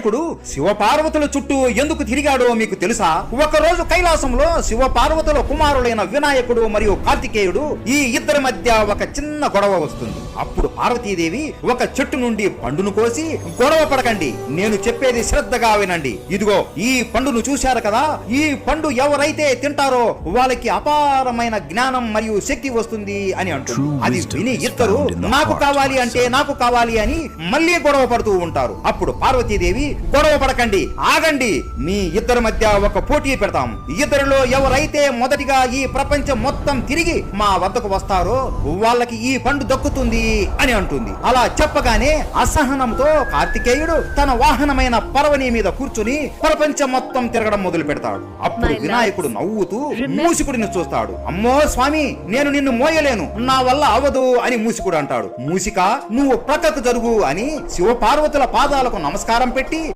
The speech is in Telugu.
వినాయకుడు శివపార్వతుల చుట్టూ ఎందుకు తిరిగాడో మీకు తెలుసా? ఒకరోజు కైలాసంలో శివపార్వతుల కుమారులైన వినాయకుడు మరియు కార్తికేయుడు ఈ ఇద్దరి మధ్య ఒక చిన్న గొడవ వస్తుంది. అప్పుడు పార్వతీదేవి ఒక చెట్టు నుండి పండును కోసి, గొడవ పడకండి, నేను చెప్పేది శ్రద్ధగా వినండి, ఇదిగో ఈ పండును చూశారు కదా, ఈ పండు ఎవరైతే తింటారో వాళ్ళకి అపారమైన జ్ఞానం మరియు శక్తి వస్తుంది అని అంటుంది. అది విని ఇద్దరు నాకు కావాలి అంటే నాకు కావాలి అని మళ్ళీ గొడవ పడుతూ ఉంటారు. అప్పుడు పార్వతీదేవి, గొడవ పడకండి, ఆగండి, మీ ఇద్దరి మధ్య ఒక పోటీ పెడతాం, ఇద్దరిలో ఎవరైతే మొదటిగా ఈ ప్రపంచం మొత్తం తిరిగి మా వద్దకు వస్తారో వాళ్ళకి ఈ పండు దక్కుతుంది అని అంటుంది. అలా చెప్పగానే అసహనంతో కార్తికేయుడు తన వాహనమైన పర్వని మీద కూర్చుని ప్రపంచం మొత్తం తిరగడం మొదలు పెడతాడు. అప్పుడు వినాయకుడు నవ్వుతూ మూసికుడిని చూస్తాడు. అమ్మో స్వామి, నేను నిన్ను మోయలేను, నా వల్ల అవదు అని మూసికుడు అంటాడు. మూసిక, నువ్వు ప్రక్కకు జరుగు అని శివపార్వతుల పాదాలకు నమస్కారం పెట్టి